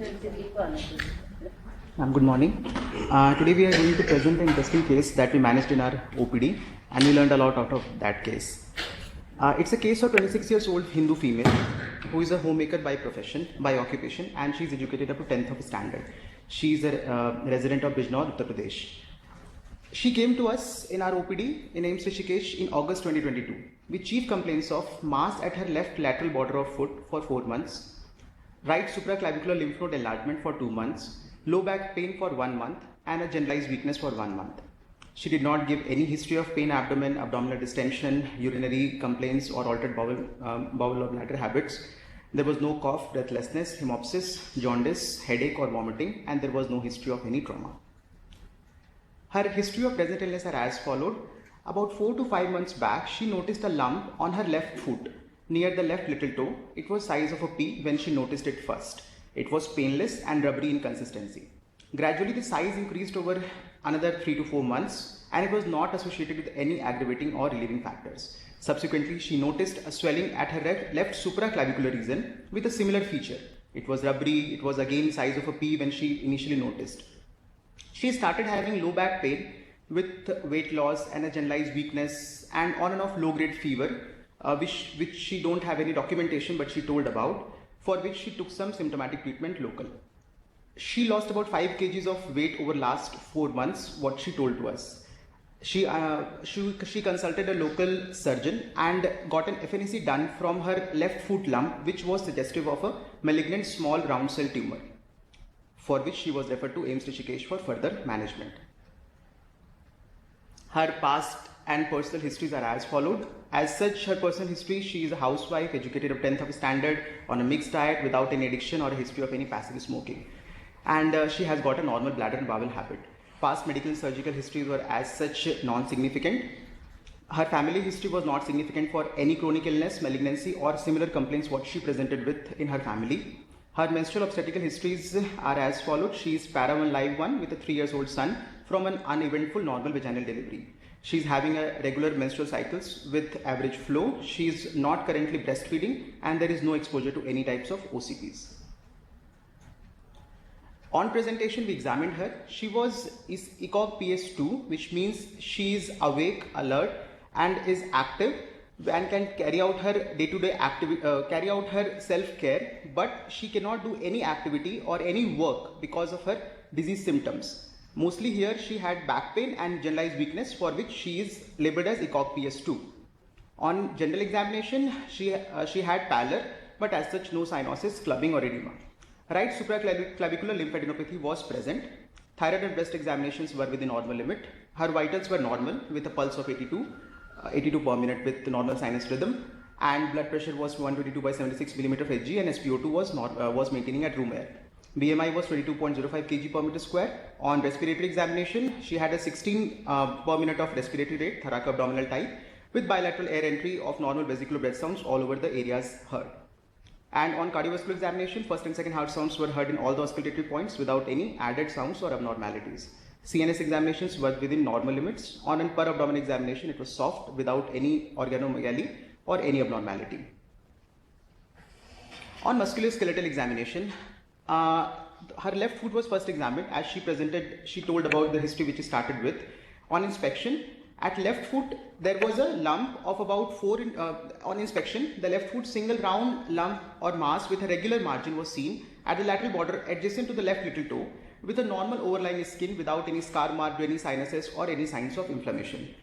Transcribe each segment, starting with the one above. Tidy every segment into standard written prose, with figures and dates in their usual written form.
Good morning. Today we are going to present an interesting case that we managed in our OPD, and we learned a lot out of that case. It's a case of 26 years old Hindu female who is a homemaker by profession, by occupation, and she is educated up to 10th of standard. She is a resident of Bijnor, Uttar Pradesh. She came to us in our OPD in AIMS Rishikesh in August 2022 with chief complaints of mass at her left lateral border of foot for 4 months, right supraclavicular lymph node enlargement for 2 months, low back pain for 1 month, and a generalized weakness for 1 month. She did not give any history of pain, abdomen, abdominal distension, urinary complaints, or altered bowel or bladder habits. There was no cough, breathlessness, hemoptysis, jaundice, headache, or vomiting, and there was no history of any trauma. Her history of present illness are as followed. About 4 to 5 months back, she noticed a lump on her left foot near the left little toe. It was size of a pea when she noticed it first. It was painless and rubbery in consistency. Gradually, the size increased over another 3 to 4 months, and it was not associated with any aggravating or relieving factors. Subsequently, she noticed a swelling at her left supraclavicular region with a similar feature. It was rubbery. It was again size of a pea when she initially noticed. She started having low back pain with weight loss and a generalized weakness and on and off low-grade fever, which she don't have any documentation, but she told about, for which she took some symptomatic treatment local. She lost about 5 kgs of weight over last 4 months, what she told to us. She consulted a local surgeon and got an FNEC done from her left foot lump, which was suggestive of a malignant small round cell tumor, for which she was referred to AIMS Rishikesh for further management. Her past and personal histories are as followed. As such, her personal history: she is a housewife, educated of 10th of standard, on a mixed diet, without any addiction or a history of any passive smoking. And she has got a normal bladder and bowel habit. Past medical and surgical histories were as such non-significant. Her family history was not significant for any chronic illness, malignancy, or similar complaints what she presented with in her family. Her menstrual obstetrical histories are as followed. She is para-1 live 1 with a 3-year-old son from an uneventful normal vaginal delivery. She is having a regular menstrual cycles with average flow. She is not currently breastfeeding, and there is no exposure to any types of OCPs. On presentation, we examined her. She is ECOG PS2, which means she is awake, alert, and is active, and can carry out her day-to-day carry out her self-care, but she cannot do any activity or any work because of her disease symptoms. Mostly here she had back pain and generalized weakness, for which she is labeled as ECOG PS2. On general examination, she had pallor, but as such no cyanosis, clubbing, or edema. Right supraclavicular lymphadenopathy was present. Thyroid and breast examinations were within normal limit. Her vitals were normal with a pulse of 82 per minute with normal sinus rhythm, and blood pressure was 122 by 76 mm Hg, and SpO2 was maintaining at room air. BMI was 22.05 kg per meter square. On respiratory examination, she had a 16 per minute of respiratory rate, thoracoabdominal type, with bilateral air entry of normal vesicular breath sounds all over the areas heard. And on cardiovascular examination, first and second heart sounds were heard in all the auscultatory points without any added sounds or abnormalities. CNS examinations were within normal limits. On and per abdomen examination, it was soft without any organomegaly or any abnormality. On musculoskeletal examination, her left foot was first examined. As she told about the history which she started with. On inspection, at left foot, there was a lump of about 4 on inspection. The left foot single round lump or mass with a regular margin was seen at the lateral border adjacent to the left little toe, with a normal overlying skin without any scar mark to any sinuses or any signs of inflammation.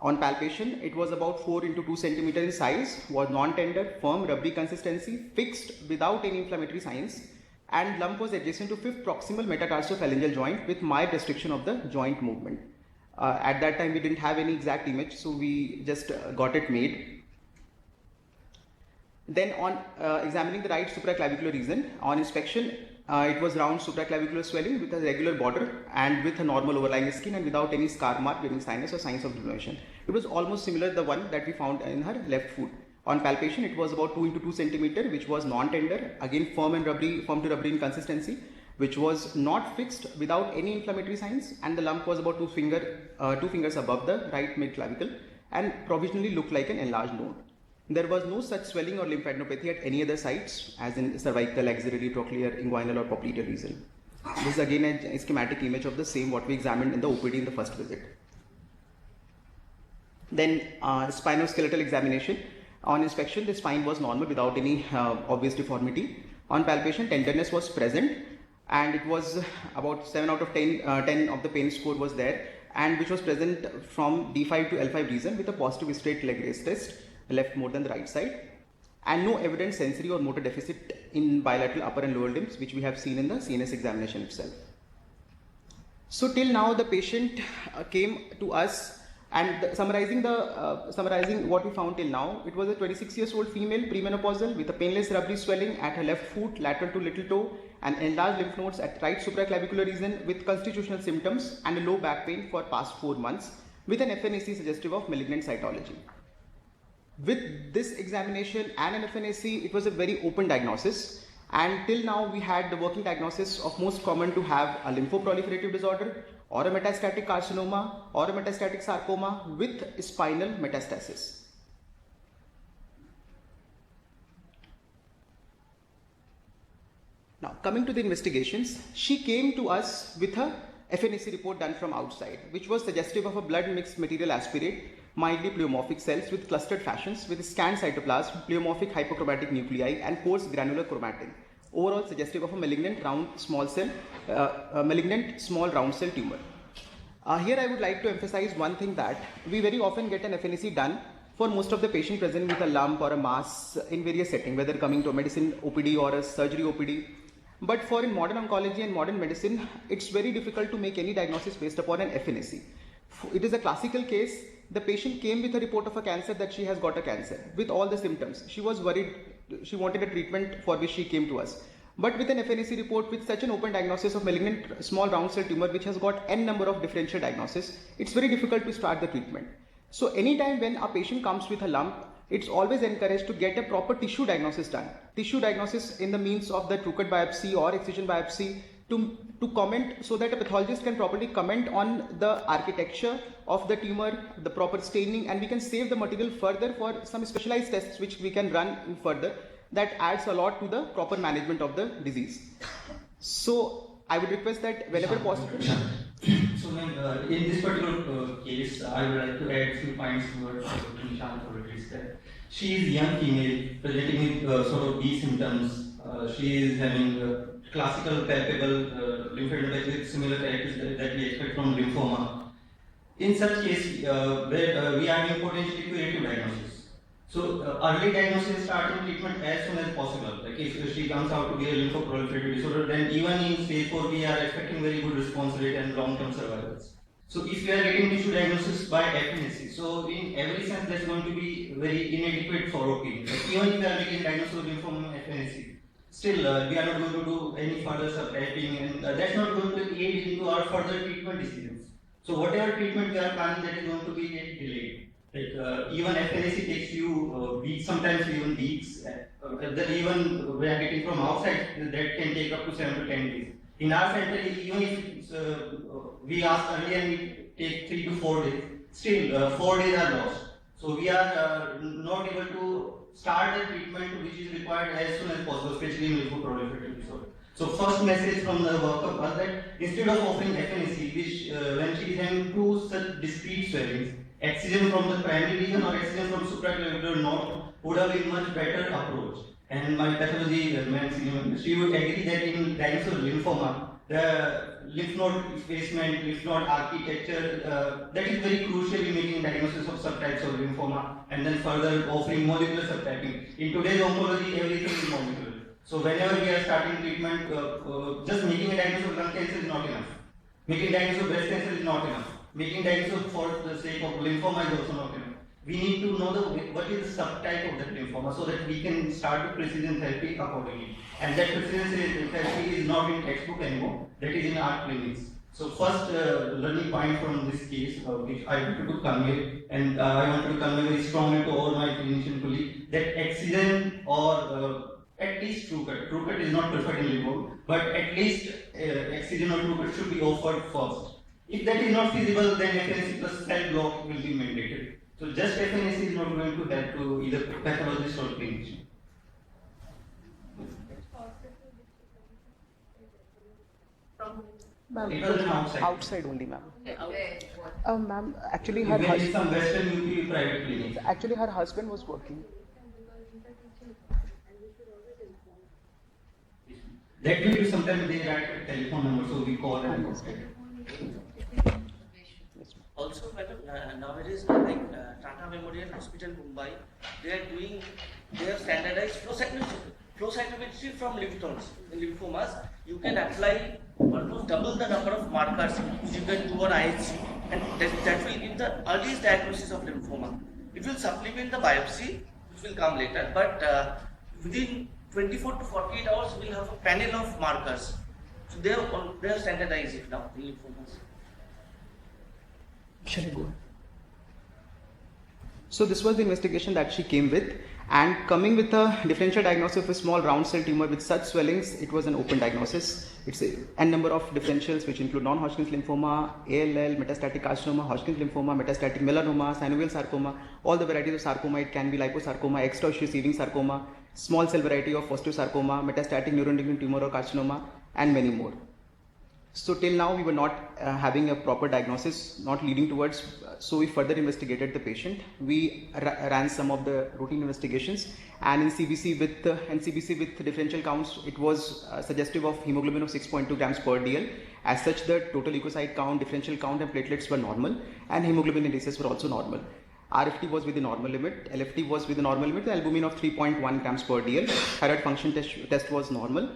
On palpation, it was about 4 into 2 cm in size, was non-tender, firm, rubbery consistency, fixed without any inflammatory signs, and lump was adjacent to 5th proximal metatarsophalangeal joint with mild restriction of the joint movement. At that time, we didn't have any exact image, so we just got it made. Then on examining the right supraclavicular region, on inspection, it was round supraclavicular swelling with a regular border and with a normal overlying skin and without any scar mark during sinus or signs of inflammation. It was almost similar to the one that we found in her left foot. On palpation, it was about 2 into 2 cm, which was non-tender, again firm to rubbery in consistency, which was not fixed without any inflammatory signs, and the lump was about 2 fingers above the right mid clavicle and provisionally looked like an enlarged node. There was no such swelling or lymphadenopathy at any other sites, as in cervical, axillary, trochlear, inguinal, or popliteal region. This is again a schematic image of the same what we examined in the OPD in the first visit. Then spinoskeletal examination. On inspection, the spine was normal without any obvious deformity. On palpation, tenderness was present, and it was about 7 out of 10, 10 of the pain score was there, and which was present from D5 to L5 region with a positive straight leg raise test, left more than the right side, and no evident sensory or motor deficit in bilateral upper and lower limbs, which we have seen in the CNS examination itself. So till now the patient came to us, and summarizing what we found till now, it was a 26-year-old female premenopausal with a painless rubbery swelling at her left foot lateral to little toe, and enlarged lymph nodes at right supraclavicular region with constitutional symptoms and a low back pain for past 4 months with an FNAC suggestive of malignant cytology. With this examination and an FNAC, it was a very open diagnosis, and till now we had the working diagnosis of most common to have a lymphoproliferative disorder or a metastatic carcinoma or a metastatic sarcoma with spinal metastasis. Now coming to the investigations, she came to us with a FNAC report done from outside, which was suggestive of a blood mixed material aspirate, mildly pleomorphic cells with clustered fascions with scant cytoplasm, pleomorphic hypochromatic nuclei, and coarse granular chromatin. Overall suggestive of a malignant small round cell tumor. Here I would like to emphasize one thing, that we very often get an FNAC done for most of the patient present with a lump or a mass in various settings, whether coming to a medicine OPD or a surgery OPD. But for in modern oncology and modern medicine, it's very difficult to make any diagnosis based upon an FNAC. It is a classical case. The patient came with a report of a cancer, that she has got a cancer with all the symptoms. She was worried, she wanted a treatment for which she came to us. But with an FNAC report with such an open diagnosis of malignant small round cell tumor which has got n number of differential diagnoses, it's very difficult to start the treatment. So anytime when a patient comes with a lump, it's always encouraged to get a proper tissue diagnosis done. Tissue diagnosis in the means of the true cut biopsy or excision biopsy to comment, so that a pathologist can properly comment on the architecture of the tumor, the proper staining, and we can save the material further for some specialized tests which we can run in further. That adds a lot to the proper management of the disease. So I would request that whenever possible. So in this particular case, I would like to add a few points to what Nishant already said. She is a young female presenting with sort of these symptoms. She is having classical palpable lymphadenopathy with similar characteristics that we expect from lymphoma. In such case, where we are doing potentially curative diagnosis. So early diagnosis, starting treatment as soon as possible. Like if she comes out to be a lymphoproliferative disorder, then even in stage 4 we are expecting very good response rate and long-term survivals. So if we are getting tissue diagnosis by FNAC, so in every sense that's going to be very inadequate for opinion. Like even if we are making diagnosis of lymphoma FNAC, still we are not going to do any further subtyping, and that's not going to aid into our further treatment decisions. So whatever treatment we are planning, that is going to be delayed. Like even FNAC takes few weeks, sometimes even weeks. Then even we are getting from outside, that can take up to 7 to 10 days. In our center, even if we asked earlier, we take 3 to 4 days. Still, 4 days are lost. So we are not able to start the treatment which is required as soon as possible, especially in lymphoproliferative disorder. So first message from the workup was that instead of offering FNAC, which when she is having 2 such discrete swellings, excision from the primary region or excision from supraclavicular node would have been much better approach. And my pathology man, she would agree that in diagnosis of lymphoma, the lymph node effacement, lymph node architecture, that is very crucial in making diagnosis of subtypes of lymphoma, and then further offering molecular subtyping. In today's oncology, everything is molecular. So whenever we are starting treatment, just making a diagnosis of lung cancer is not enough. Making diagnosis of breast cancer is not enough. Making diagnosis for the sake of lymphoma is also not enough. We need to know what is the subtype of that lymphoma, so that we can start the precision therapy accordingly. And that precision therapy is not in textbook anymore, that is in our clinics. So first learning point from this case, which I wanted to convey, and I wanted to convey very strongly to all my clinician colleagues, that excision or at least true cut is not preferred in lymphoma, but at least excision or true cut should be offered first. If that is not feasible, then FNAC plus cell block will be mandated. So just FNAC is not going to help to either pathologist or clinician. Ma'am, It was an outside. outside only, ma'am. Ma'am, actually You her can see husband, some Western UP private clinics. actually her husband was working. That will be sometimes they write a telephone number, so we call and contact. Also, madam, nowadays, Tata Memorial Hospital, Mumbai, they have standardized flow cytometry from lymph nodes. In lymphomas, you can apply almost double the number of markers which you can do on IHC, and that will give the earliest diagnosis of lymphoma. It will supplement the biopsy, which will come later, but within 24 to 48 hours, we will have a panel of markers. So they have standardized it now in lymphomas. Shall I go? So this was the investigation that she came with, and coming with a differential diagnosis of a small round cell tumor with such swellings, it was an open diagnosis. It's a number of differentials which include non-Hodgkin's lymphoma, ALL, metastatic carcinoma, Hodgkin's lymphoma, metastatic melanoma, synovial sarcoma, all the varieties of sarcoma. It can be liposarcoma, extraosseous seeding sarcoma, small cell variety of osteosarcoma, metastatic neuroendocrine tumor or carcinoma, and many more. So till now we were not having a proper diagnosis, not leading towards, so we further investigated the patient. We ran some of the routine investigations, and in CBC with differential counts, it was suggestive of hemoglobin of 6.2 grams per DL. As such, the total leukocyte count, differential count and platelets were normal, and hemoglobin indices were also normal. RFT was within normal limit, LFT was within normal limit, the albumin of 3.1 grams per DL, thyroid function test was normal.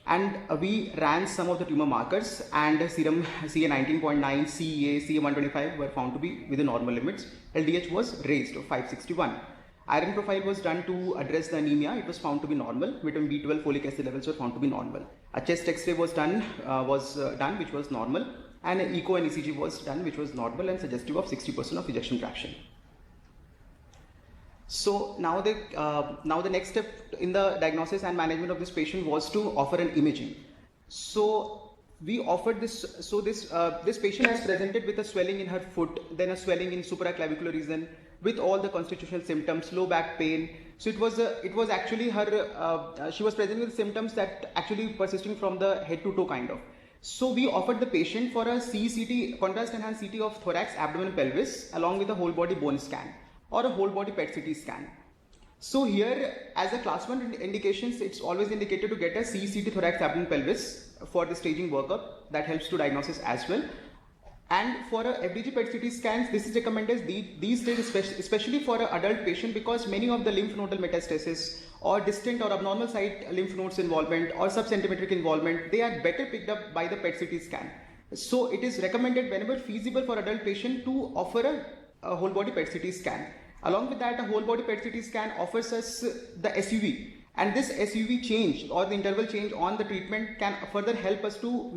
And we ran some of the tumor markers, and serum CA 19.9, CEA, CA 125 were found to be within normal limits. LDH was raised to 561. Iron profile was done to address the anemia. It was found to be normal. Vitamin B12, folic acid levels were found to be normal. A chest X-ray was done, which was normal, and an echo and ECG was done, which was normal and suggestive of 60% of ejection fraction. So now the next step in the diagnosis and management of this patient was to offer an imaging. So we offered this. So this patient has presented with a swelling in her foot, then a swelling in supraclavicular region, with all the constitutional symptoms, low back pain. So it was actually her. She was presenting with symptoms that actually persisting from the head to toe kind of. So we offered the patient for a CCT, contrast enhanced CT of thorax, abdomen, and pelvis, along with a whole body bone scan or a whole body PET CT scan. So here, as a class 1 indications, it's always indicated to get a CCT thorax, abdomen, pelvis for the staging workup. That helps to diagnosis as well. And for a FDG PET CT scans, this is recommended these days, especially for an adult patient, because many of the lymph nodal metastasis or distant or abnormal site lymph nodes involvement or subcentimetric involvement, they are better picked up by the PET CT scan. So it is recommended whenever feasible for adult patient to offer a whole body PET CT scan. Along with that, a whole body PET CT scan offers us the SUV, and this SUV change or the interval change on the treatment can further help us to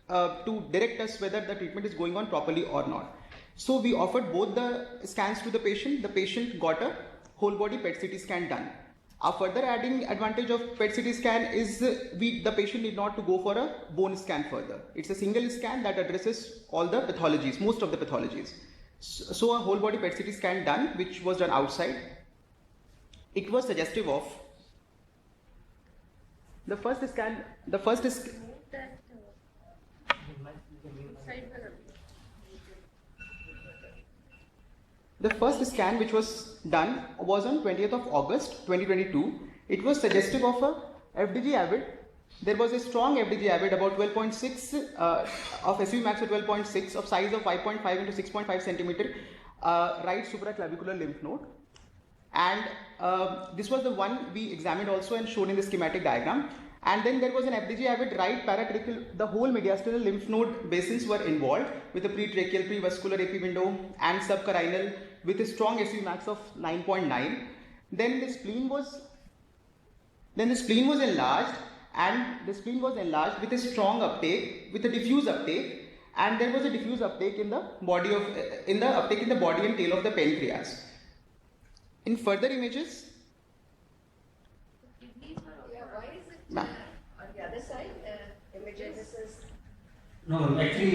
to direct us whether the treatment is going on properly or not. So we offered both the scans to the patient. The patient got a whole body PET CT scan done. A further adding advantage of PET CT scan is the patient need not to go for a bone scan further. It's a single scan that addresses all the pathologies, most of the pathologies. So a whole body PET CT scan done, which was done outside. It was suggestive of the first scan. The first scan which was done was on 20th of August 2022. It was suggestive of a FDG avid. There was a strong FDG avid about 12.6 of SUV max at 12.6 of size of 5.5 into 6.5 centimeter right supraclavicular lymph node, and this was the one we examined also and shown in the schematic diagram. And then there was an FDG avid right paratracheal. The whole mediastinal lymph node basins were involved with a pretracheal, prevascular epindow and subcarinal with a strong SUV max of 9.9. Then the spleen was enlarged. And the spleen was enlarged with a strong uptake, with a diffuse uptake, and there was a diffuse uptake in the body and tail of the pancreas. In further images, Why is it on the other side? Images, this is No, actually,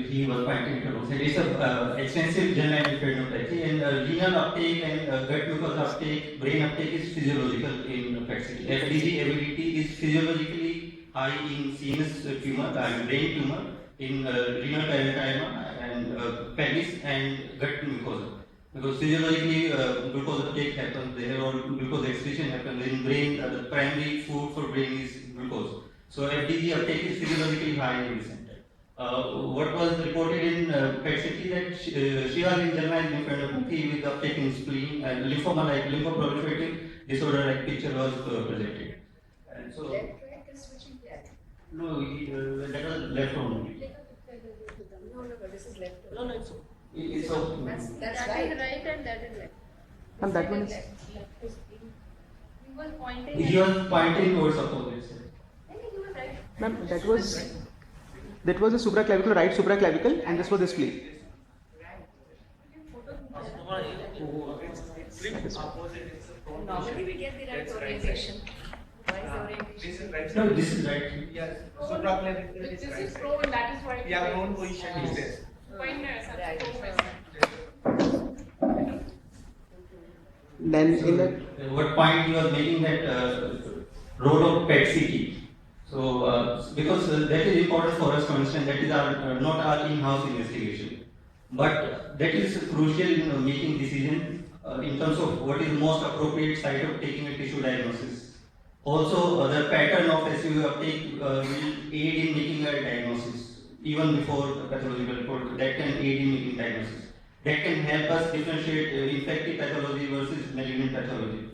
he was pointing to it. It's a extensive germline lymphadenopathy, and renal uptake and gut glucose uptake, brain uptake is physiological in PET-CT. FDG ability is physiologically high in CNS tumor, brain tumor, in renal parenchyma and pelvis and gut mucosa. Because physiologically, glucose uptake happens there, or glucose excretion happens in brain. The primary food for brain is glucose. So FDG uptake is physiologically high in this center. What was reported in PET-CT that she was in germline lymphadenopathy with uptake in spleen and lymphoma like lymphoproliferative disorder like picture was presented. And so, Left, right, is switching left. no, that was left only. No, this is left. No, no, it's It's so. That's That right. is right and that is left. And that one is. Left is He was pointing. He was pointing towards opposite side. I think you were right. Ma'am, that was the supraclavicle, right supraclavicle, and this was the spleen. Normally we get the right orientation. Why is the orientation? This is right. No, this is right. Yes, supraclavicular This is right is side. pro and that is why. Yeah, our own position is this. Point Right. Then in the What point he was making that role of PET-CT. So, because that is important for us to understand, that is our not our in-house investigation, but that is crucial in making decision in terms of what is most appropriate site of taking a tissue diagnosis. Also, the pattern of SUV uptake will aid in making a diagnosis even before the pathological report. That can aid in making diagnosis. That can help us differentiate infective pathology versus malignant pathology.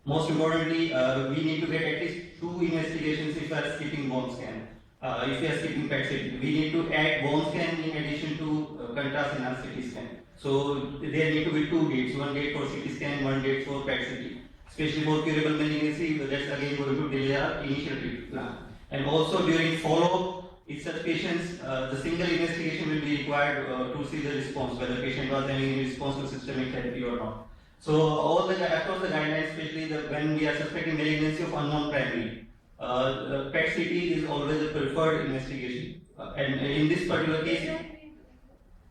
Most importantly, we need to get at least 2 investigations if we are skipping bone scan. If we are skipping PET-CT, we need to add bone scan in addition to contrast enhanced CT scan. So there need to be 2 dates, 1 date for CT scan, 1 date for PET-CT. Especially for curable malignancy, that's again going to delay our initial treatment plan. And also during follow-up, in such patients, the single investigation will be required to see the response, whether the patient was having any response to systemic therapy or not. So all the across the guidelines, especially when we are suspecting malignancy of unknown primary, PET-CT is always a preferred investigation. And in this particular case,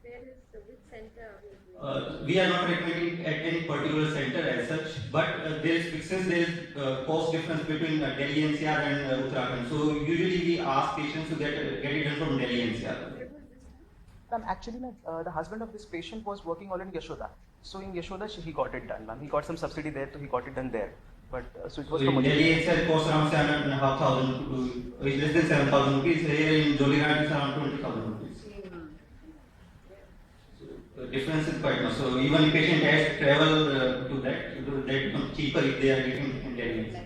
Where is the which center? we are not recommending at any particular center as such, but since there is cost difference between Delhi NCR and Uttarakhand, so usually we ask patients to get it done from Delhi NCR. Ma'am, actually, the husband of this patient was working all in Yashoda. So in Yashoda, he got it done, ma'am. He got some subsidy there, so he got it done there. But so it was So in from Delhi NCR costs around 7,500, it's less than 7,000 rupees. Here in Joligrant it's around 20,000 rupees. So the difference is quite much. So even if patient has to travel to that becomes cheaper if they are getting in Delhi NCR.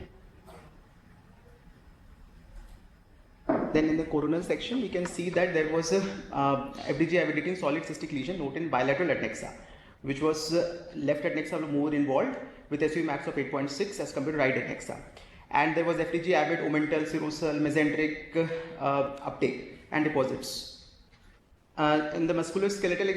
Then in the coronal section, we can see that there was a FDG ability in solid cystic lesion noted in bilateral adnexa, which was left adnexa more involved with SUV max of 8.6 as compared to right adnexa. And there was FDG avid, omental, serosal, mesenteric uptake and deposits. In the musculoskeletal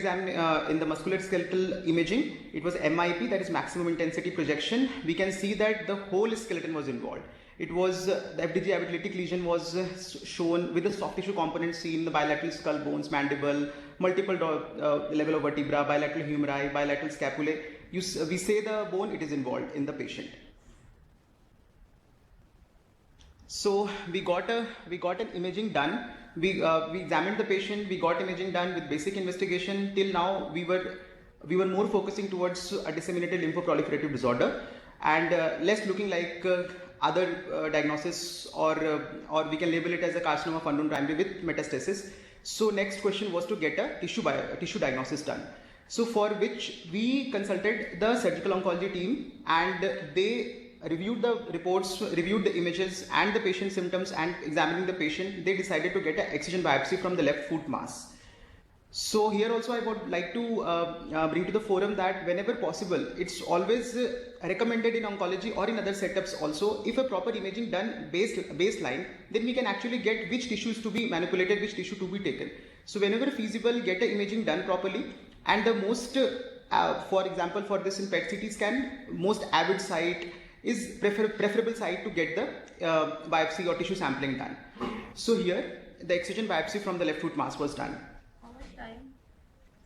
musculoskeletal imaging, it was MIP, that is maximum intensity projection. We can see that the whole skeleton was involved. It was the FDG avidylitic lesion was shown with the soft tissue components seen in the bilateral skull bones, mandible, multiple level of vertebra, bilateral humeri, bilateral scapulae. We say the bone, it is involved in the patient. So we got an imaging done. We examined the patient. We got imaging done with basic investigation. Till now, we were more focusing towards a disseminated lymphoproliferative disorder and less looking like other diagnosis, or we can label it as a carcinoma of unknown primary with metastasis. So next question was to get a tissue diagnosis done. So for which we consulted the surgical oncology team, and they reviewed the reports, reviewed the images and the patient symptoms, and examining the patient, they decided to get an excision biopsy from the left foot mass. So here also I would like to bring to the forum that whenever possible, it's always recommended in oncology or in other setups also, if a proper imaging done baseline, then we can actually get which tissues to be manipulated, which tissue to be taken. So whenever feasible, get a imaging done properly, and the most, for example, for this in PET-CT scan, most avid site is preferable site to get the biopsy or tissue sampling done. So here, the excision biopsy from the left foot mass was done. How much time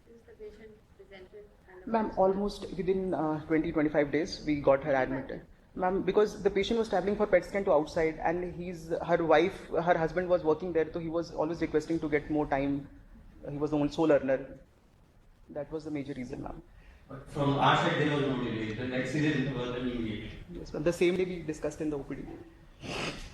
since the patient presented? And Ma'am, almost within 20-25 days, we got her admitted. Ma'am, because the patient was traveling for PET scan to outside, and her husband was working there, so he was always requesting to get more time. He was the only sole earner. That was the major reason, ma'am. But from our side, there was no delay. The excision was immediate. Yes, ma'am. The same day we discussed in the OPD.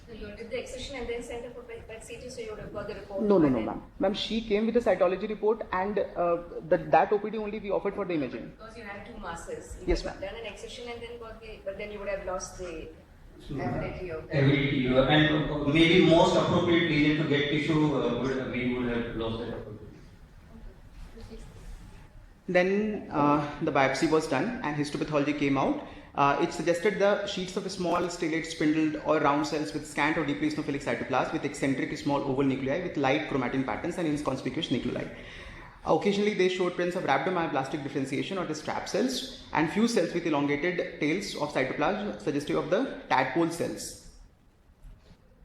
So you did the excision and then sent her for PET CT, so you would have got the report. No, by then. ma'am. Ma'am, she came with the cytology report, and that OPD only we offered for the imaging. Because you had two masses. You Yes, would have ma'am. done an excision and then but then you would have lost the ability of that. Ability, and maybe most appropriate region to get tissue, we would have lost that opportunity. Then the biopsy was done and histopathology came out. It suggested the sheets of small stellate spindled or round cells with scant or deeply eosinophilic cytoplasm with eccentric small oval nuclei with light chromatin patterns and inconspicuous nuclei. Occasionally they showed presence of rhabdomyoblastic differentiation or the strap cells and few cells with elongated tails of cytoplasm suggestive of the tadpole cells.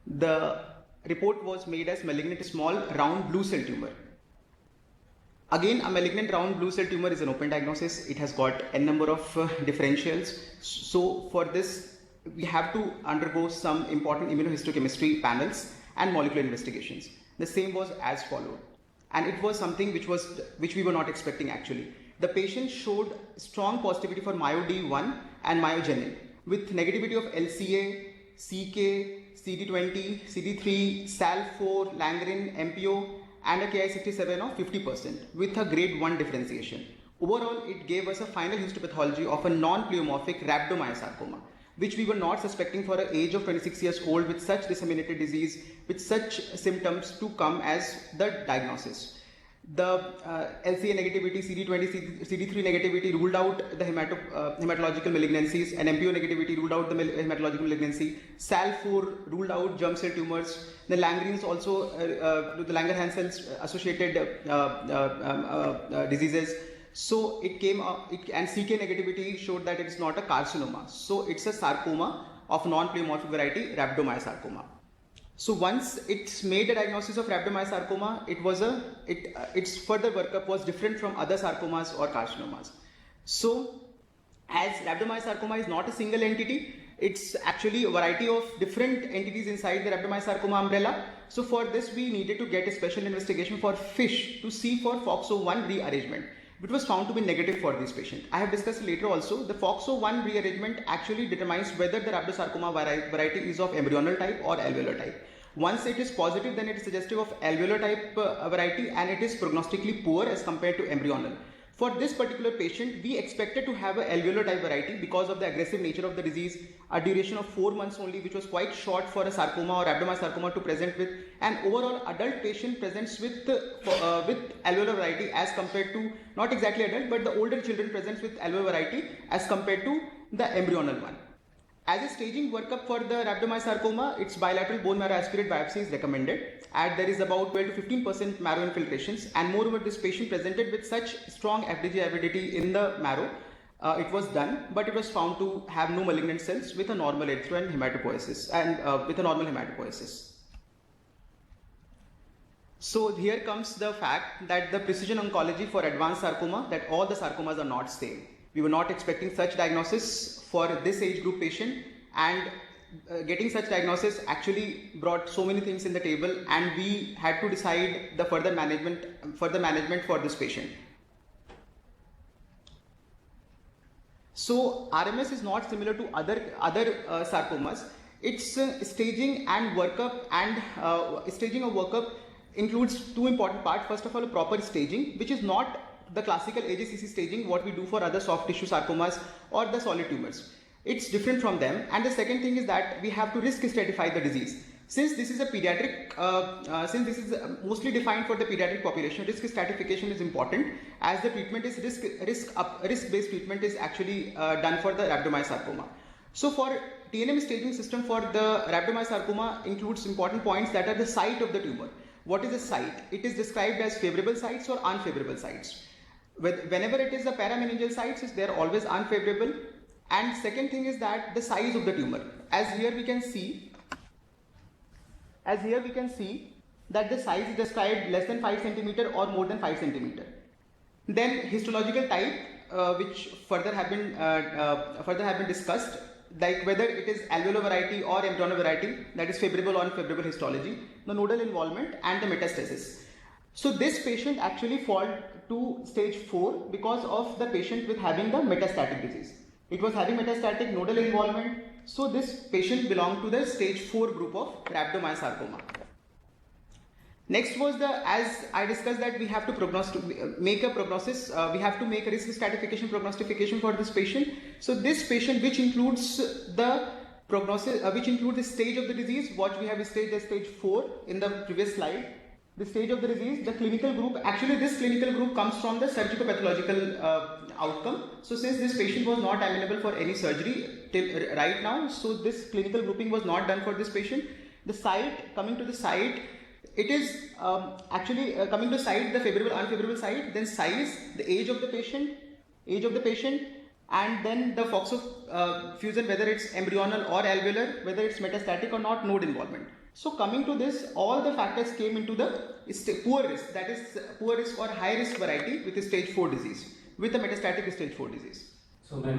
The report was made as malignant small round blue cell tumor. Again, a malignant round blue cell tumor is an open diagnosis. It has got n number of differentials. So for this, we have to undergo some important immunohistochemistry panels and molecular investigations. The same was as followed. And it was something which we were not expecting actually. The patient showed strong positivity for MyoD1 and myogenin with negativity of LCA, CK, CD20, CD3, SAL4, Langren, MPO, and a Ki67 of 50% with a grade 1 differentiation. Overall, it gave us a final histopathology of a non-pleomorphic rhabdomyosarcoma, which we were not suspecting for an age of 26 years old with such disseminated disease, with such symptoms to come as the diagnosis. The LCA negativity, CD20, CD3 negativity ruled out the hematological malignancies, and MPO negativity ruled out the hematological malignancy. SAL4 ruled out germ cell tumors. The Langerhans also, the Langerhans cells associated diseases. So it came up, and CK negativity showed that it is not a carcinoma. So it's a sarcoma of non-pleomorphic variety, rhabdomyosarcoma. So once it's made a diagnosis of rhabdomyosarcoma, its further workup was different from other sarcomas or carcinomas. So as rhabdomyosarcoma is not a single entity, it's actually a variety of different entities inside the rhabdomyosarcoma umbrella. So for this, we needed to get a special investigation for FISH to see for FOXO1 rearrangement. It was found to be negative for this patient. I have discussed later also, the FOXO1 rearrangement actually determines whether the rhabdomyosarcoma variety is of embryonal type or alveolar type. Once it is positive, then it is suggestive of alveolar type variety, and it is prognostically poor as compared to embryonal. For this particular patient, we expected to have an alveolar type variety because of the aggressive nature of the disease, a duration of 4 months only, which was quite short for a sarcoma or rhabdomyosarcoma to present with, and overall adult patient presents with alveolar variety as compared to, not exactly adult, but the older children presents with alveolar variety as compared to the embryonal one. As a staging workup for the rhabdomyosarcoma, its bilateral bone marrow aspirate biopsy is recommended, and there is about 12 to 15% marrow infiltrations, and moreover this patient presented with such strong FDG avidity in the marrow. It was done, but it was found to have no malignant cells with a normal erythro and hematopoiesis, and with a normal hematopoiesis. So here comes the fact that the precision oncology for advanced sarcoma, that all the sarcomas are not same. We were not expecting such diagnosis for this age group patient, and getting such diagnosis actually brought so many things in the table, and we had to decide the further management for this patient. So RMS is not similar to other sarcomas. Its staging and workup, and staging of workup includes two important parts. First of all, a proper staging, which is not the classical AJCC staging, what we do for other soft tissue sarcomas or the solid tumors. It's different from them. And the second thing is that we have to risk stratify the disease. Since this is a pediatric, since this is mostly defined for the pediatric population, risk stratification is important, as the treatment is risk-based treatment is actually done for the rhabdomyosarcoma. So for TNM staging system for the rhabdomyosarcoma includes important points that are the site of the tumor. What is the site? It is described as favorable sites or unfavorable sites. Whenever it is a parameningeal sites, they are always unfavorable. And second thing is that the size of the tumor. As here we can see, that the size is described less than 5 centimeter or more than 5 centimeter. Then histological type, which further have been discussed, like whether it is alveolar variety or embryonal variety, that is favorable or unfavorable histology, the nodal involvement, and the metastasis. So this patient actually fall to stage 4 because of the patient with having the metastatic disease. It was having metastatic nodal involvement, so this patient belonged to the stage 4 group of rhabdomyosarcoma. Next was as I discussed, that we have to make a prognosis, we have to make a risk stratification prognostication for this patient. So this patient, which includes the prognosis, which includes the stage of the disease, what we have staged as stage 4 in the previous slide. The stage of the disease, the clinical group, actually this clinical group comes from the surgical-pathological outcome. So since this patient was not amenable for any surgery till right now, so this clinical grouping was not done for this patient. The site, coming to the site, it is coming to site, the favorable, unfavorable site, then size, the age of the patient, and then the FOXO fusion, whether it's embryonal or alveolar, whether it's metastatic or not, node involvement. So coming to this, all the factors came into the poor risk, that is poor risk or high risk variety with stage 4 disease, with the metastatic stage 4 disease. So then,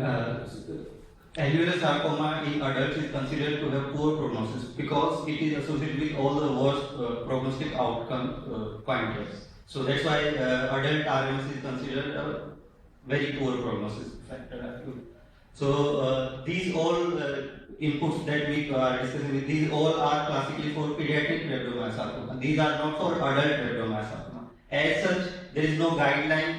alveolar sarcoma in adults is considered to have poor prognosis because it is associated with all the worst prognostic outcome pointers. So that's why adult RMS is considered a very poor prognosis factor. So these all inputs that we are discussing with, these all are classically for pediatric rhabdomyosarcoma. These are not for adult rhabdomyosarcoma. As such, there is no guideline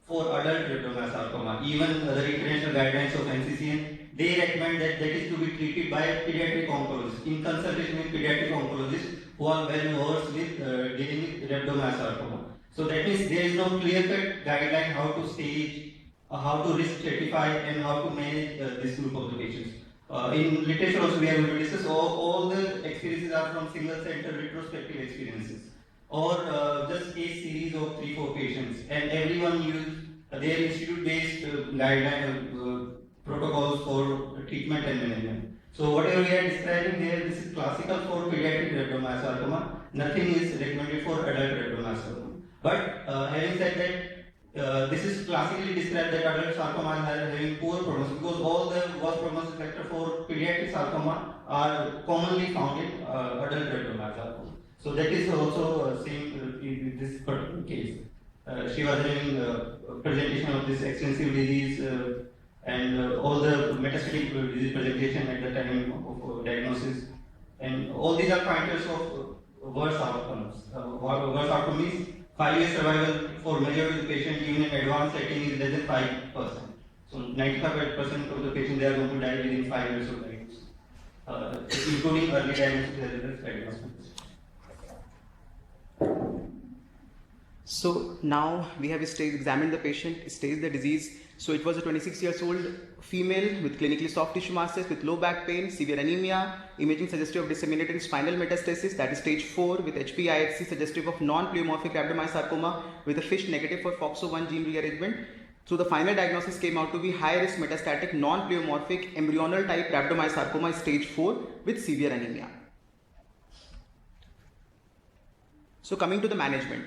for adult rhabdomyosarcoma. Even the international guidelines of NCCN, they recommend that is to be treated by a pediatric oncologist in consultation with pediatric oncologists who are well versed with dealing with rhabdomyosarcoma. So that means there is no clear-cut guideline how to stage, how to risk stratify, and how to manage this group of the patients. In literature also we are going to discuss all the experiences are from single center retrospective experiences or just case series of 3-4 patients, and everyone use their institute-based guideline protocols for treatment and management. So whatever we are describing here, this is classical for pediatric rhabdomyosarcoma. Nothing is recommended for adult rhabdomyosarcoma. But having said that, this is classically described that adult sarcoma are having poor prognosis because all the worst prognosis factor for pediatric sarcoma are commonly found in adult rhabdomyosarcoma. So that is also seen in this particular case. She was having presentation of this extensive disease and all the metastatic disease presentation at the time of diagnosis, and all these are pointers of worse outcomes. Worse outcome means 5-year survival for majority of the patient, even in advanced setting, is less than 5%. So 95% of the patients, they are going to die within 5 years of diagnosis, including early diagnosis as well as diagnosis. So now we have examined the patient, staged the disease. So it was a 26-year-old female with clinically soft tissue masses with low back pain, severe anemia, imaging suggestive of disseminated spinal metastasis, that is stage 4, with HP-IHC suggestive of non-pleomorphic rhabdomyosarcoma with a FISH negative for FOXO1 gene rearrangement. So the final diagnosis came out to be high-risk metastatic non-pleomorphic embryonal type rhabdomyosarcoma stage 4 with severe anemia. So coming to the management.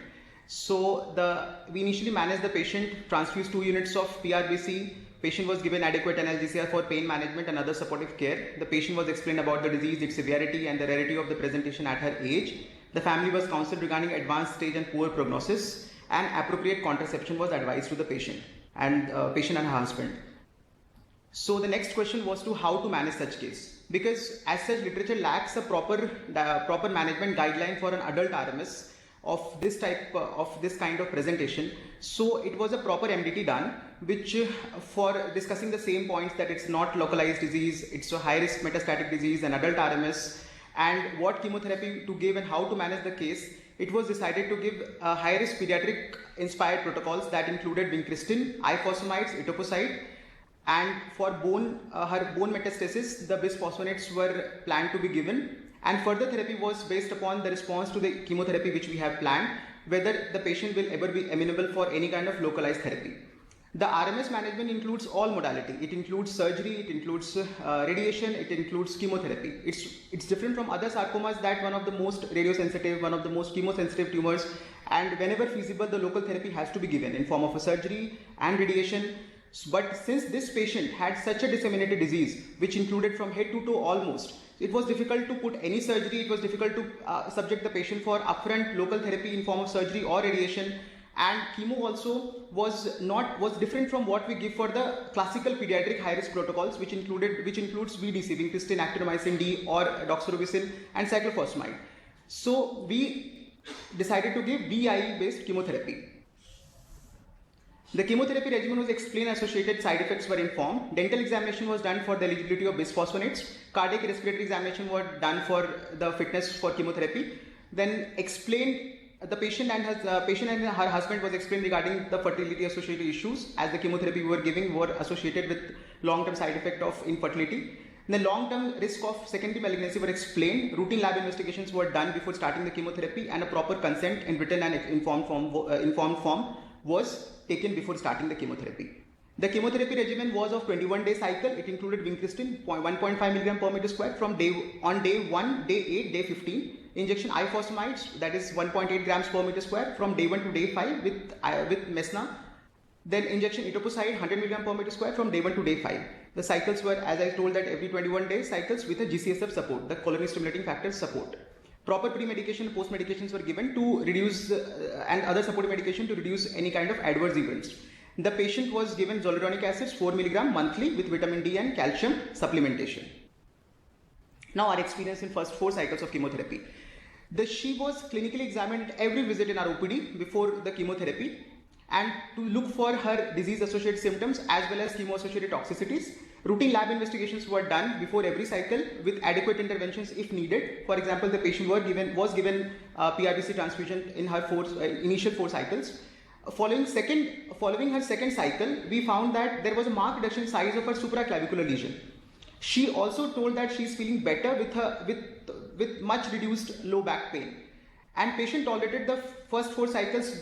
So we initially managed the patient, transfused 2 units of PRBC. Patient was given adequate analgesia for pain management and other supportive care. The patient was explained about the disease, its severity and the rarity of the presentation at her age. The family was counseled regarding advanced stage and poor prognosis, and appropriate contraception was advised to the patient and patient and her husband. So the next question was to how to manage such case, because as such literature lacks a proper management guideline for an adult RMS of this type of this kind of presentation. So it was a proper MDT done, which for discussing the same points, that it's not localized disease, it's a high risk metastatic disease, an adult RMS, and what chemotherapy to give and how to manage the case. It was decided to give high risk pediatric inspired protocols that included vincristine, ifosfamides, etoposide, and for her bone metastasis, the bisphosphonates were planned to be given. And further therapy was based upon the response to the chemotherapy which we have planned, whether the patient will ever be amenable for any kind of localized therapy. The RMS management includes all modality. It includes surgery, it includes radiation, it includes chemotherapy. It's different from other sarcomas that one of the most radiosensitive, one of the most chemosensitive tumors, and whenever feasible, the local therapy has to be given in form of a surgery and radiation. But since this patient had such a disseminated disease, which included from head to toe almost, it was difficult to put any surgery. It was difficult to subject the patient for upfront local therapy in form of surgery or radiation. And chemo also was different from what we give for the classical pediatric high risk protocols, which includes VDC, vincristine, actinomycin D, or doxorubicin and cyclophosphamide. So we decided to give VIE based chemotherapy. The chemotherapy regimen was explained, associated side effects were informed. Dental examination was done for the eligibility of bisphosphonates. Cardiac respiratory examination was done for the fitness for chemotherapy. Then explained the patient and her husband was explained regarding the fertility associated issues, as the chemotherapy we were giving were associated with long-term side effect of infertility. The long-term risk of secondary malignancy were explained. Routine lab investigations were done before starting the chemotherapy, and a proper consent in written and informed form was taken before starting the chemotherapy. The chemotherapy regimen was of 21-day cycle. It included vincristine 1.5 mg per meter square from day 1, day 8, day 15. Injection ifosfamides, that is 1.8 grams per meter square from day 1 to day 5 with mesna. Then injection etoposide 100 mg per meter square from day 1 to day 5. The cycles were, as I told, that every 21 days cycles with a GCSF support, the colony stimulating factors support. Proper pre-medication, post-medications were given to reduce and other supportive medication to reduce any kind of adverse events. The patient was given zoledronic acids 4 mg monthly with vitamin D and calcium supplementation. Now our experience in first 4 cycles of chemotherapy. She was clinically examined every visit in our OPD before the chemotherapy, and to look for her disease associated symptoms as well as chemo associated toxicities. Routine lab investigations were done before every cycle with adequate interventions if needed. For example, the patient was given PRBC transfusion in her initial 4 cycles. Following her second cycle, we found that there was a marked reduction in size of her supraclavicular lesion. She also told that she is feeling better with much reduced low back pain. And patient tolerated the first 4 cycles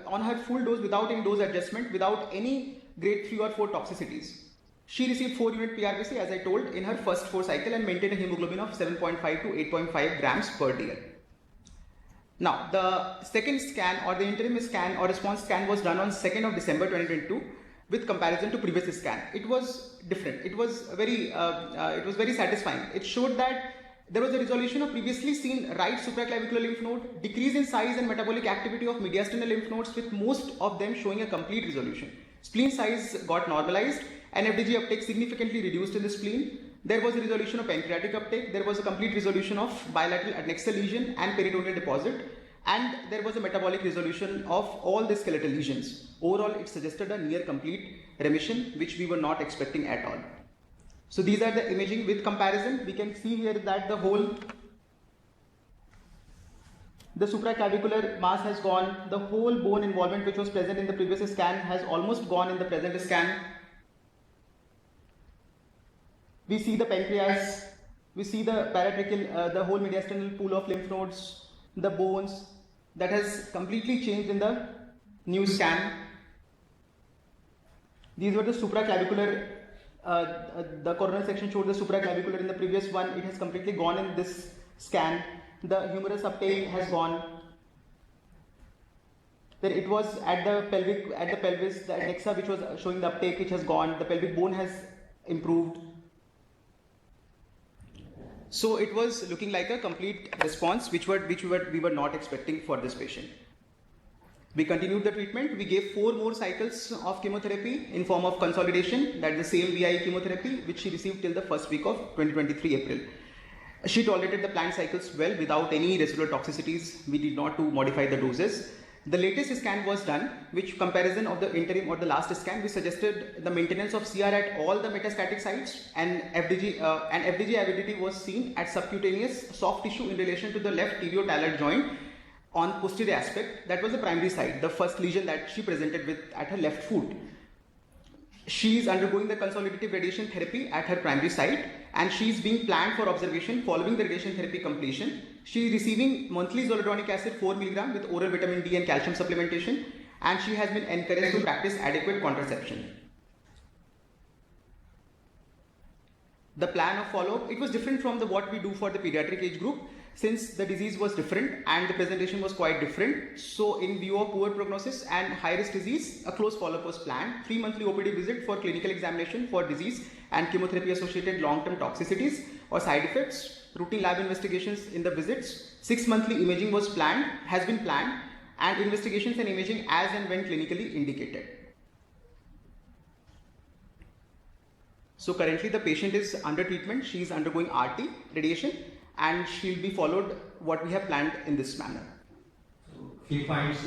on her full dose, without any dose adjustment, without any grade 3 or 4 toxicities. She received 4 unit PRBC, as I told, in her first 4 cycle and maintained a hemoglobin of 7.5 to 8.5 grams per dl. Now, the second scan or the interim scan or response scan was done on 2nd of December 2022 with comparison to previous scan. It was different. It was very satisfying. It showed that there was a resolution of previously seen right supraclavicular lymph node, decrease in size and metabolic activity of mediastinal lymph nodes, with most of them showing a complete resolution. Spleen size got normalized and FDG uptake significantly reduced in the spleen. There was a resolution of pancreatic uptake. There was a complete resolution of bilateral adnexal lesion and peritoneal deposit. And there was a metabolic resolution of all the skeletal lesions. Overall, it suggested a near complete remission, which we were not expecting at all. So these are the imaging with comparison. We can see here that the supraclavicular mass has gone. The whole bone involvement which was present in the previous scan has almost gone in the present scan. We see the pancreas, we see the paratracheal, the whole mediastinal pool of lymph nodes, the bones, that has completely changed in the new scan. These were the supraclavicular, the coronal section showed the supraclavicular in the previous one. It has completely gone in this scan. The humerus uptake has gone. Then it was at the pelvis, the adnexa which was showing the uptake, which has gone. The pelvic bone has improved. So it was looking like a complete response, which we were not expecting for this patient. We continued the treatment. We gave 4 more cycles of chemotherapy in form of consolidation, that is the same VIE chemotherapy which she received till the first week of 2023 April. She tolerated the planned cycles well without any residual toxicities. We did not to modify the doses. The latest scan was done, which comparison of the interim or the last scan, we suggested the maintenance of CR at all the metastatic sites, and FDG avidity was seen at subcutaneous soft tissue in relation to the left tibio-talar joint on posterior aspect. That was the primary site, the first lesion that she presented with at her left foot. She is undergoing the consolidative radiation therapy at her primary site, and she is being planned for observation following the radiation therapy completion. She is receiving monthly zoledronic acid 4 mg with oral vitamin D and calcium supplementation, and she has been encouraged to practice adequate contraception. The plan of follow-up, it was different from what we do for the pediatric age group, since the disease was different and the presentation was quite different. So in view of poor prognosis and high risk disease, a close follow-up was planned. 3 monthly OPD visit for clinical examination for disease and chemotherapy associated long-term toxicities or side effects, routine lab investigations in the visits. 6 monthly imaging has been planned, and investigations and imaging as and when clinically indicated. So currently the patient is under treatment. She is undergoing RT radiation, and she will be followed what we have planned in this manner. So, few points